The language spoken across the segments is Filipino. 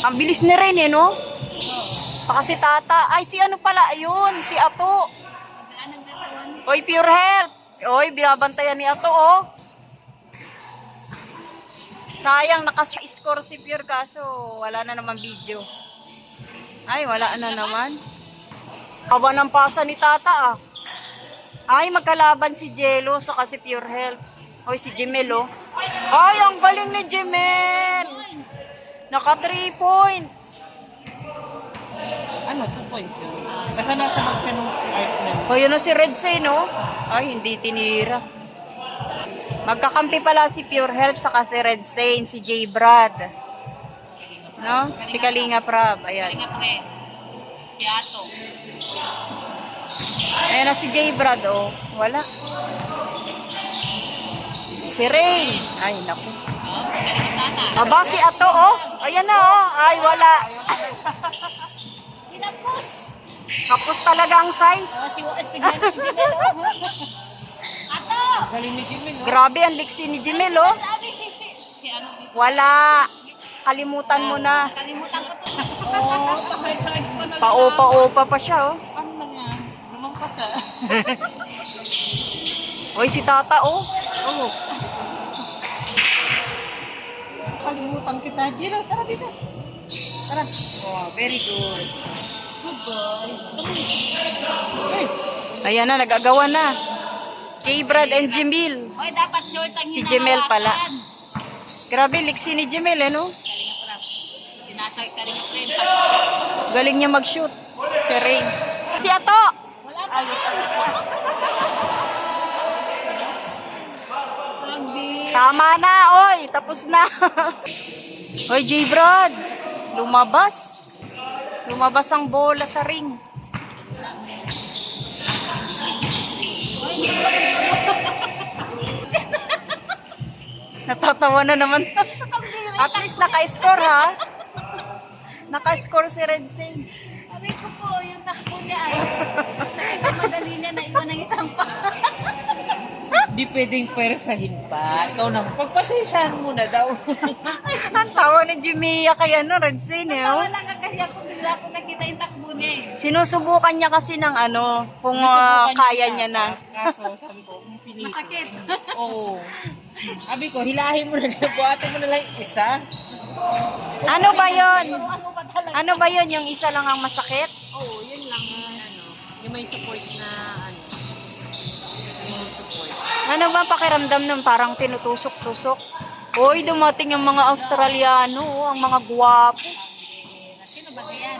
Ang bilis ni Ren, no? Baka si Tata. Ay, si ano pala, ayun, si Ato. Oy, Pure Health. Oy, binabantayan ni Ato, oh. Sayang, naka-score si Pure kaso wala na naman video. Ay, wala na naman. Haba ng pasa ni Tata, ah. Ay, magkalaban si Jello saka si Pure Health. Oy, si Jemel, oh. Ay, ang galing ni Jemel. Naka 3 points. Ano, 2 points yun? Basta nasa mag-siya nung art na. O, yun na si Red Say, no? Ay, hindi tinira. Magkakampi pala si Pure Health saka si Red Say, si J. Brad. No? Si Kalinga Prab. Ayan. Kalinga pre. Si Ato. Ayan na si J. Brad, oh. Wala. Si Rain. Ay, naku. Aba, si Ato, oh. Ayan na, oh. Ay, wala. Hinapos. Kapos talaga ang size. Si Jimel. Ato! Galing ni Jimel, no? Grabe ang liksi ni Jemel, oh. Si ano dito? Wala. Kalimutan mo na. Kalimutan ko to. Oo, pakay-pakay ko na. Paupa-upa pa siya, oh. Ano na nga? Lumangkas, ah. Oy, si Tata, oh. Oh. Kalimutan kita. Jiro, tara dito. Tara. Oh, very good. Good boy. Ayan na, nagagawa na. J. Brad and Jemil. Hoy, dapat short ang Si Jemel pala. Grabe, liksi ni Jemel, eh, no? Tinatag ka rin ang friend. Galing niya mag-shoot. Si Rain. Si Ato! Wala pa. Tama na, oy. Tapos na. Oy, J. Brad. Lumabas. Lumabas ang bola sa ring. Natatawa na naman. At least naka-score, ha? Naka-score si Red Sing. Sabi ko po, yung takbo niya ay madali niya na iwan ng isang pa. Di pwedeng persahin pa. Ikaw na, pagpasensyahan mo na daw. Ang tawa ni Jimia kay ano, Red Sing, eh. Tawa lang ka kasi ako bigla ko nakita yung takbo niya eh. Sinusubukan niya kasi ng ano, kung kaya niya na. Kaso, sabi ko, pinili ko. Masakit. Oo. Sabi ko, hilahin mo na lang. Buhatin mo na lang isa. Ano ba yon? Ano ba talaga? Ano ba yon? Yung isa lang ang masakit? Oo, yun lang. Yung may support na yung support. Ano ba pakiramdam nun? Parang tinutusok-tusok. Hoy, dumating yung mga Australiano, oh, ang mga guwapo. Sino ba yan?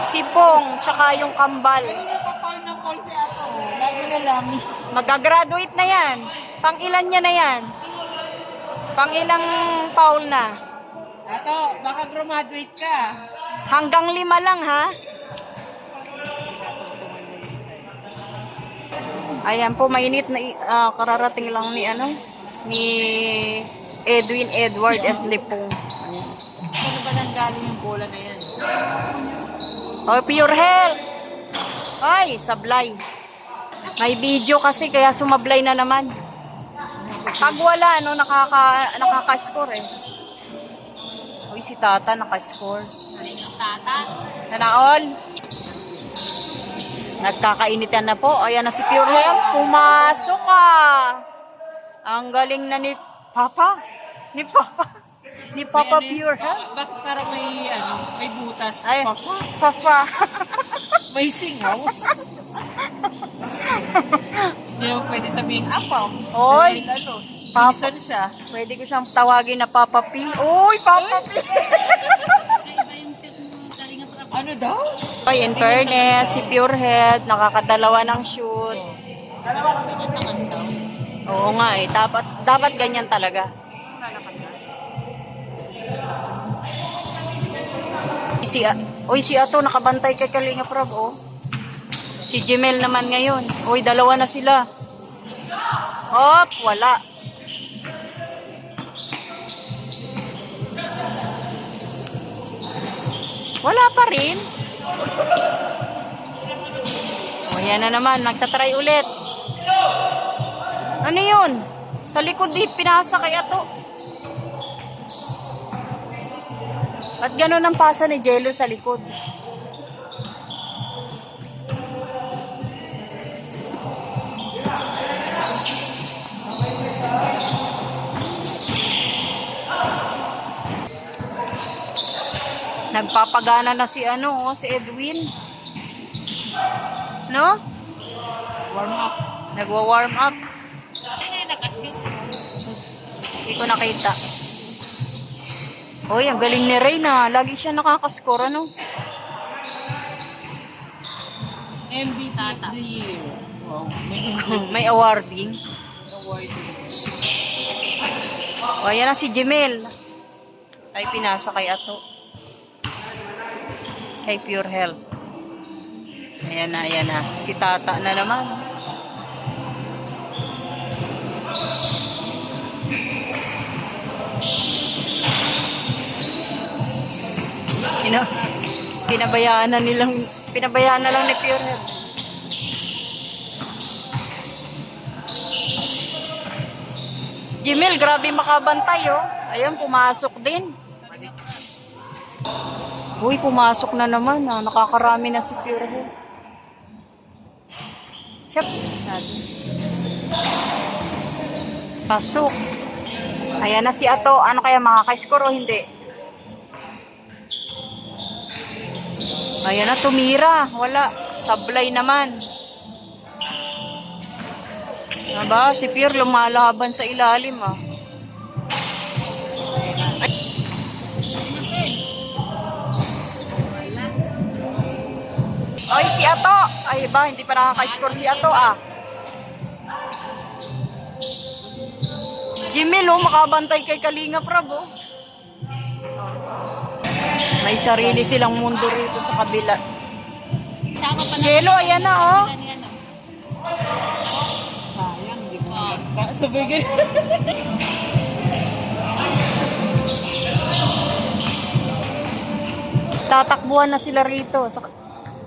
Si Pong, tsaka yung kambal. Kapal na call si Ato. Lagi na lami. Magagraduate na yan. Pang ilan niya na yan? Pang ilang foul na? Ato, baka graduate ka. Hanggang 5 lang, ha? Ayan po, mainit na kararating lang ni ano, ni Edwin Edward at Lipong. Ano ba nang galing yung bola na yan? Oh, Pure Health. Ay, sablay. May video kasi kaya sumablay na naman. Pag wala, no, nakaka-score eh. Uy, si Tata nakascore. Galing ng tata. Nanaol. Nagkakainitan na po. Ayan na si Pure Health. Pumasok ka. Ang galing na ni Papa. Ni Papa. Ni Papa Pure Health. Bakit parang may butas? Ay, Papa, Papa. may singaw. Hindi mo pwede sabihin, apaw. Oy. Dahil Papa. Papa siya. Pwede ko siyang tawagin na Papa P. Uy, Papa P. Iba yung shoot mo, galing nga para. Ano daw? Oy, in fairness, si Pure Health, nakakadalawa ng shoot. Dalawa kasi niya tangan daw. Oo nga eh, dapat ganyan talaga. Si Ato nakabantay kay Kalinga Prab, oh. Si Jemel naman ngayon. Uy, dalawa na sila. Hop, wala. Wala pa rin. O, yan na naman. Nagtatry ulit. Ano yun? Sa likod di, pinasa kay Ato. Ba't gano'n ang pasa ni Jello sa likod? Nagpapagana na si si Edwin. No? Warm up. Nagwa-warm up. Ano yung nakashoot? Hindi ko nakita. Oy, ang galing ni Reyna. Lagi siya nakakascore, ano? MVP of the year. Wow. May awarding. Award. O, yan na si Jemel. Ay, pinasa kay Ato. Kay Pure Health. Ayan na, ayan na. Si Tata na naman. Pinabayaan na lang ni Pure Health. Jemel, grabe makabantay, oh. Ayan, pumasok din. Uy, pumasok na naman, ah. Nakakarami na si Pure Health. Siyap. Pasok. Ayan na si Ato. Ano kaya, makaka-score o hindi? Ayan na, tumira. Wala. Sablay naman. Aba, si Pure lumalaban sa ilalim, ah. Ay, si Ato. Ay, ba, hindi pa nakaka-score si Ato, ah. Jimmy, lo, makabantay kay Kalinga Prab, oh. May sarili silang mundo rito sa kabila. Sama pa na. Jello, ayan na, oh. Sayang, di ba? Sabagay. Tatakbuhan na sila rito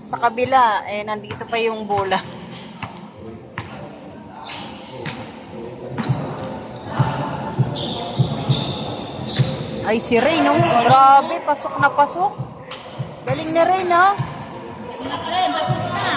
sa kabila. Eh, nandito pa yung bola. Ay, si Rain, oh. Grabe, pasok na pasok. Galing ni Rain, ha? Na friend, tapos na.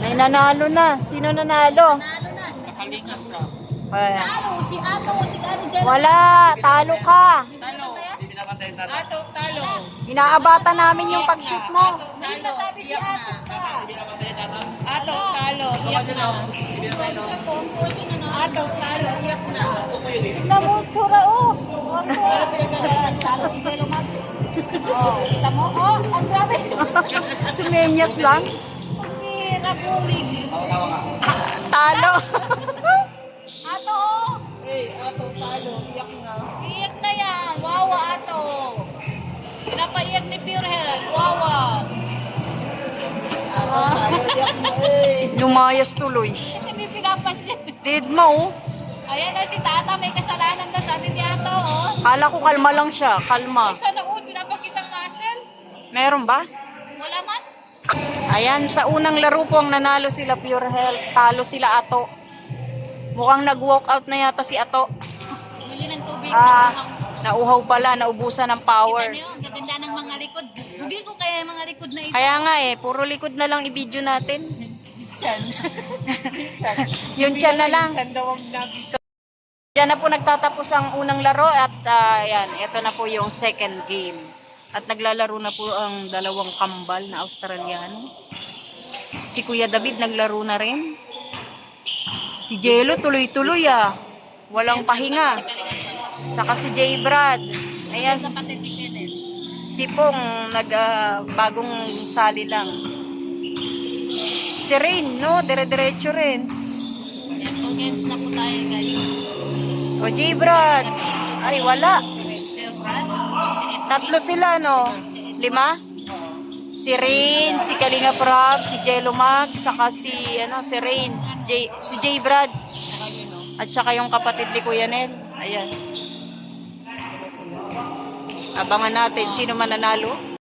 May nanalo na. Sino nanalo? Nalo na. Kalinga Prab. Ay, Talo, si Ato, si Daddy Jello. wala, talo ka. Di ba nabantaya? Hindi pinapantay yung tata. Ato, talo. Inaabata namin yung pag-shoot mo. Hindi nasabi si Ato ka. Hindi pinapantay yung tata. Ato, talo. Iyak na. Siya po, ang tuwa siya na. Ato, talo. Iyak na. Tignan mo, tsura, oh. Talo si Jello Mag. Oh, kita mo? Oh, ang grabe. Sumenyas lang. Ang rabulig. Talo. Ato, oh. Hey, Ato, talo. Iyak na. Iyak na yan. Wawa, Ato. Pinapaiyak ni Pure Health. Wawa. Lumayas tuloy. Hindi pinapansin. Did mo, oh. Ayan na si Tata, may kasalanan daw, sabi ni Ato, oh. Kala ko kalma lang siya. Kalma. Sa noon, pinapakitang muscle. Meron ba? Wala man. Ayan, sa unang laro po ang nanalo sila Pure Health. Talo sila Ato. Mukhang nag-walk out na yata si Ato. Bili ng tubig. Ah, na nauhaw pala, naubusan ng Kita power. niyo, ang gaganda ng mga likod. Bugil ko kaya yung mga likod na ito. Kaya nga eh, puro likod na lang i-video natin. Yung chan na lang. So, dyan na po nagtatapos ang unang laro at yan, ito na po yung second game. At naglalaro na po ang dalawang kambal na Australiano. Si Kuya David naglaro na rin. Si Jello tuloy-tuloy ah. Walang pahinga. Saka si J. Brad. Ayan, Sa patent ni Kenneth. si Pong bagong sali lang. Si Rain, no? Dire-diretso rin. Yan, 2 games na po tayo, guys. O J. Brad. Ay, wala. Sir Brad, Tatlo sila, no? 5? Si Rain, si Kalinga Prab, si Jello Max, saka si Rain, si J. Brad. At saka yung kapatid ni Kuya Nel. Ayan. Abangan natin sino man nanalo.